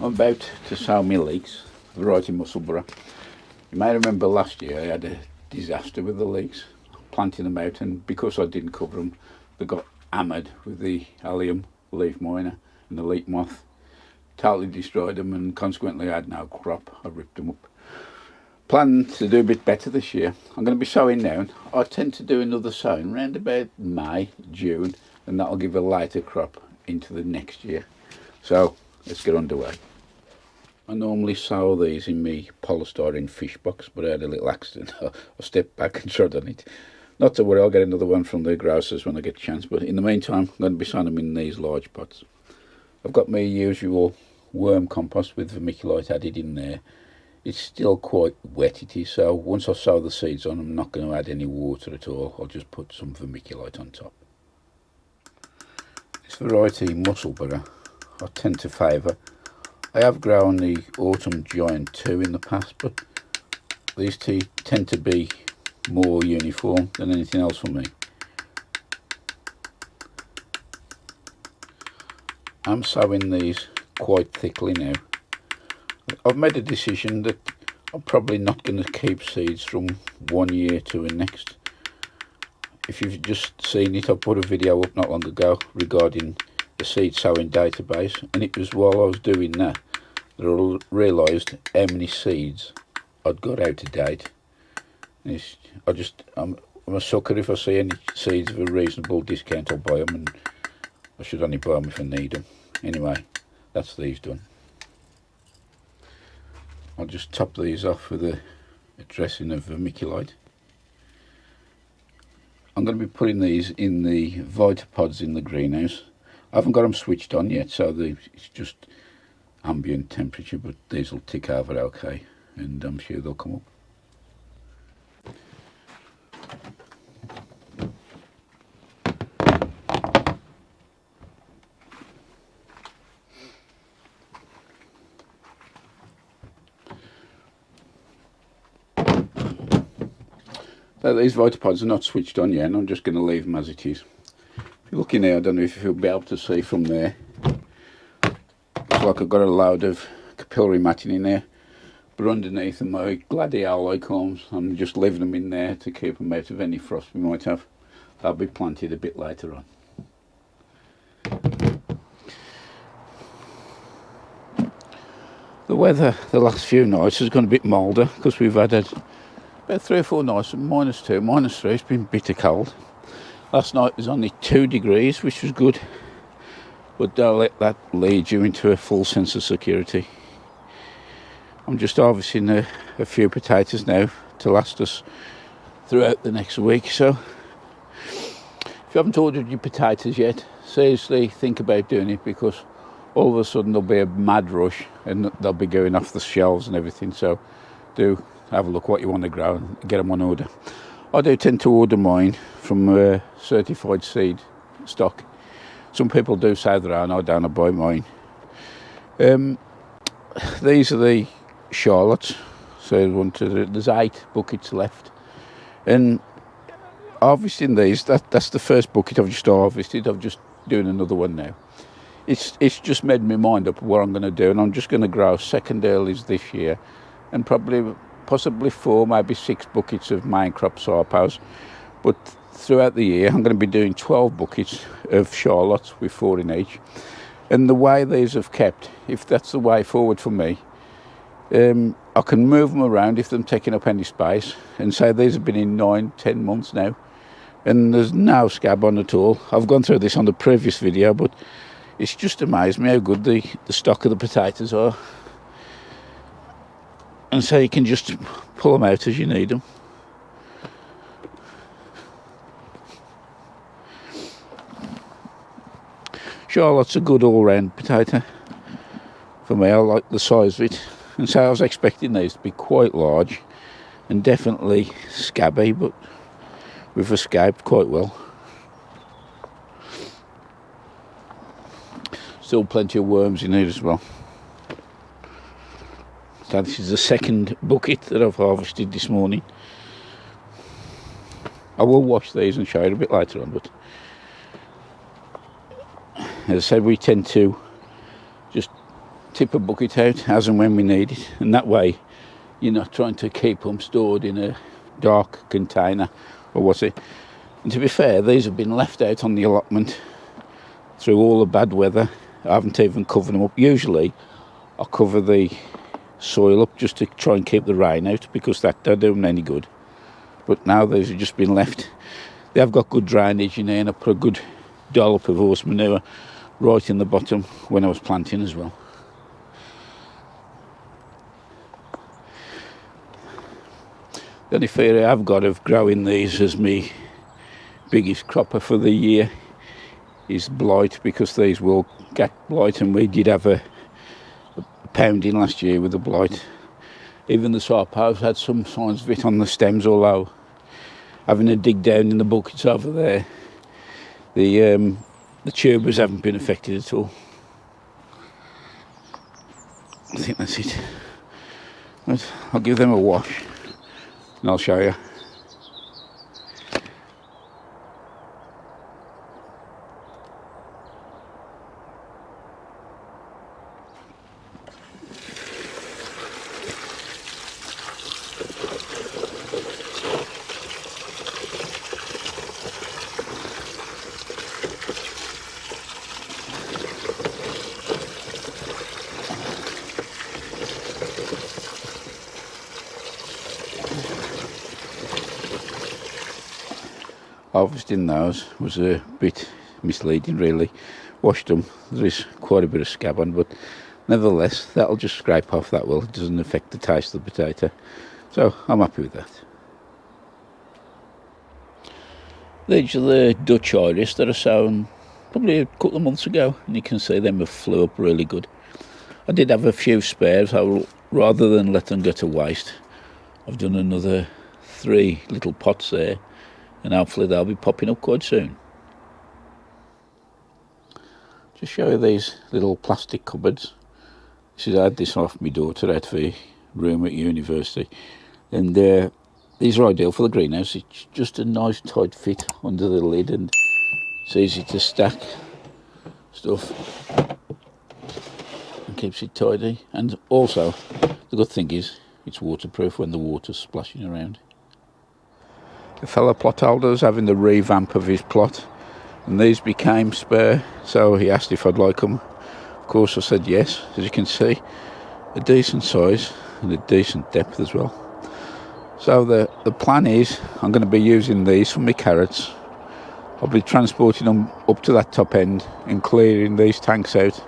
I'm about to sow my leeks, variety Musselburgh. You may remember last year I had a disaster with the leeks, planting them out, and because I didn't cover them, they got hammered with the allium leaf miner and the leek moth. Totally destroyed them, and consequently I had no crop. I ripped them up. Plan to do a bit better this year. I'm going to be sowing now. I tend to do another sowing around about May, June, and that'll give a later crop into the next year. So let's get underway. I normally sow these in my polystyrene fish box, but I had a little accident. I stepped back and trod on it. Not to worry, I'll get another one from the grocers when I get a chance, but in the meantime I'm going to be sowing them in these large pots. I've got my usual worm compost with vermiculite added in there. It's still quite wet, it is, so once I sow the seeds on, I'm not going to add any water at all. I'll just put some vermiculite on top. This variety Musselburgh I tend to favour. I have grown the Autumn Giant 2 in the past, but these two tend to be more uniform than anything else for me. I'm sowing these quite thickly now. I've made a decision that I'm probably not going to keep seeds from one year to the next. If you've just seen it, I put a video up not long ago regarding the seed sowing database, and it was while I was doing that I realised how many seeds I'd got out of date. I'm a sucker. If I see any seeds of a reasonable discount, I'll buy them, and I should only buy them if I need them. Anyway, that's these done. I'll just top these off with a dressing of vermiculite. I'm going to be putting these in the Vitapods in the greenhouse. I haven't got them switched on yet, so it's just ambient temperature, but these will tick over okay, and I'm sure they'll come up. So these Vitapods are not switched on yet, and I'm just going to leave them as it is. If you're looking there, I don't know if you'll be able to see from there. Looks like I've got a load of capillary matting in there, but underneath them are gladioli combs. I'm just leaving them in there to keep them out of any frost we might have. They'll be planted a bit later on. The weather the last few nights has gone a bit milder because we've had about 3 or 4 nights of -2, -3. It's been bitter cold. Last night was only 2 degrees, which was good, but don't let that lead you into a full sense of security. I'm just harvesting a few potatoes now to last us throughout the next week. So if you haven't ordered your potatoes yet, seriously think about doing it, because all of a sudden there'll be a mad rush and they'll be going off the shelves and everything. So do have a look what you want to grow and get them on order. I do tend to order mine from certified seed stock. Some people do say their own. I don't. I buy mine. These are the Charlottes. So there's 8 buckets left, and harvesting these, that's the first bucket I've just harvested. I'm just doing another one now. It's just made my mind up what I'm going to do, and I'm just going to grow second earlies this year, and possibly 4, maybe 6 buckets of main crop sorpows. But throughout the year I'm going to be doing 12 buckets of Charlottes with 4 in each. And the way these have kept, if that's the way forward for me, I can move them around if they're taking up any space, and say these have been in 9-10 months now and there's no scab on at all. I've gone through this on the previous video, but it's just amazed me how good the stock of the potatoes are. And so you can just pull them out as you need them. Charlotte's a good all-round potato for me. I like the size of it, and so I was expecting these to be quite large and definitely scabby, but we've escaped quite well. Still plenty of worms in here as well. So this is the second bucket that I've harvested this morning. I will wash these and show you a bit later on, but as I said, we tend to just tip a bucket out as and when we need it, and that way you're not trying to keep them stored in a dark container or what's it. And to be fair, these have been left out on the allotment through all the bad weather. I haven't even covered them up. Usually I cover the soil up just to try and keep the rain out, because that don't do them any good. But now these have just been left. They have got good drainage in there, and I put a good dollop of horse manure right in the bottom when I was planting as well. The only fear I have got of growing these as me biggest cropper for the year is blight, because these will get blight, and we did have a pounding last year with the blight. Even the sarpos had some signs of it on the stems, although having a dig down in the buckets over there, the tubers haven't been affected at all. I think that's it. Right, I'll give them a wash and I'll show you. Harvesting those was a bit misleading really. Washed them, there is quite a bit of scab on, but nevertheless that'll just scrape off, that will. It doesn't affect the taste of the potato, so I'm happy with that. These are the Dutch iris that are sown probably a couple of months ago, and you can see them have flew up really good. I did have a few spares, so rather than let them go to waste, I've done another 3 little pots there, and hopefully they'll be popping up quite soon. Just show you these little plastic cupboards. I had this off my daughter out for a room at university, and these are ideal for the greenhouse. It's just a nice tight fit under the lid, and it's easy to stack stuff and keeps it tidy. And also the good thing is it's waterproof when the water's splashing around. The fellow plot holder's having the revamp of his plot, and these became spare, so he asked if I'd like them. Of course I said yes. As you can see, a decent size and a decent depth as well. So the plan is I'm going to be using these for my carrots. I'll be transporting them up to that top end and clearing these tanks out.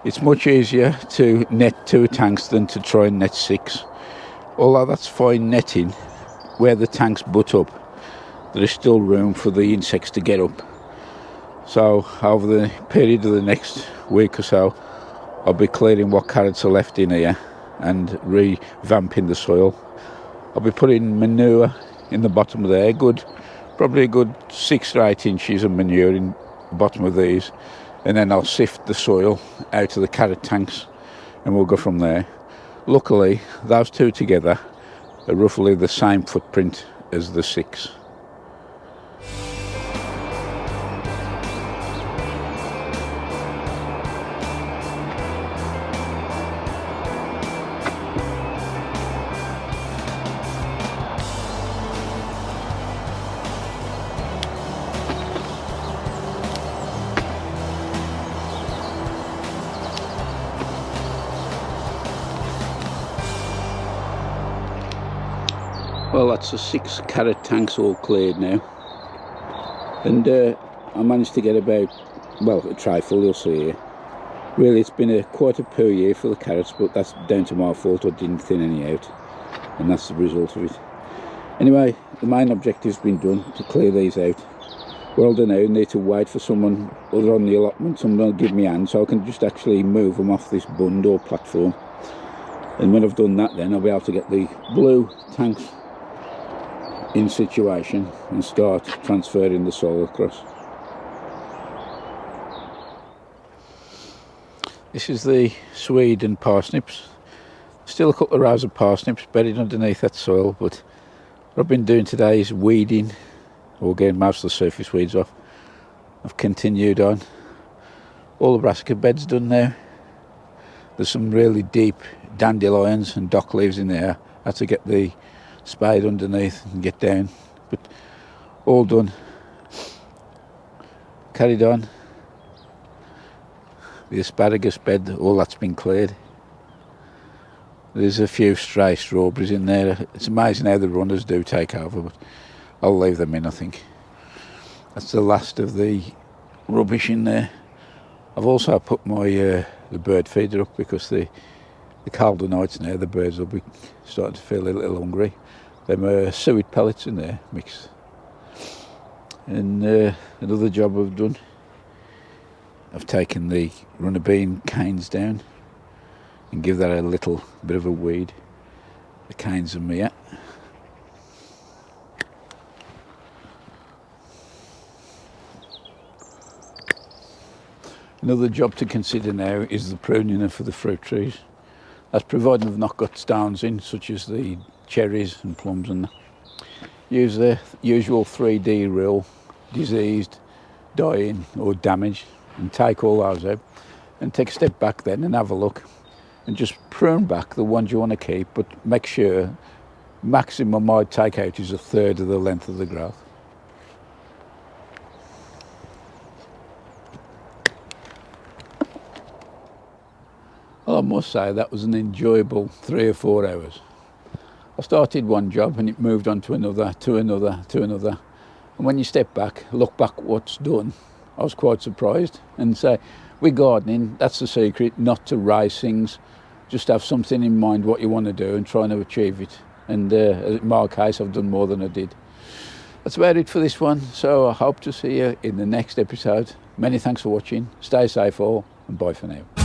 It's much easier to net 2 tanks than to try and net 6. Although that's fine netting, where the tanks butt up, there is still room for the insects to get up. So over the period of the next week or so, I'll be clearing what carrots are left in here and revamping the soil. I'll be putting manure in the bottom of there, probably a good 6 or 8 inches of manure in the bottom of these, and then I'll sift the soil out of the carrot tanks and we'll go from there. Luckily, those 2 together are roughly the same footprint as the 6. Well, that's the 6 carrot tanks all cleared now, and I managed to get about, well, a trifle, you'll see here. Really, it's been quite a poor year for the carrots, but that's down to my fault. I didn't thin any out, and that's the result of it. Anyway, the main objective's been done, to clear these out. Well done now, I need to wait for someone other on the allotment, someone will give me a hand so I can just actually move them off this bund or platform. And when I've done that, then I'll be able to get the blue tanks in situation and start transferring the soil across. This is the swede and parsnips. Still a couple of rows of parsnips buried underneath that soil, but what I've been doing today is weeding, or getting most of the surface weeds off. I've continued on. All the brassica beds done now. There's some really deep dandelions and dock leaves in there. I had to get the spade underneath and get down, but all done. Carried on. The asparagus bed, all that's been cleared. There's a few stray strawberries in there. It's amazing how the runners do take over, but I'll leave them in, I think. That's the last of the rubbish in there. I've also put my the bird feeder up because the colder nights now, the birds will be starting to feel a little hungry. Them suet pellets in there mixed. And another job I've done, I've taken the runner bean canes down and give that a little bit of a weed. The canes are mere. Another job to consider now is the pruning for the fruit trees. That's provided they've not got stones in, such as the cherries and plums and that. Use the usual 3D rule, diseased, dying or damaged, and take all those out. And take a step back then and have a look. And just prune back the ones you want to keep, but make sure maximum I'd take out is 1/3 of the length of the growth. Well, I must say that was an enjoyable 3 or 4 hours. I started one job and it moved on to another, to another, to another. And when you step back, look back what's done, I was quite surprised and say, with gardening, that's the secret, not to race things, just have something in mind what you want to do and trying to achieve it. And in my case, I've done more than I did. That's about it for this one. So I hope to see you in the next episode. Many thanks for watching. Stay safe all, and bye for now.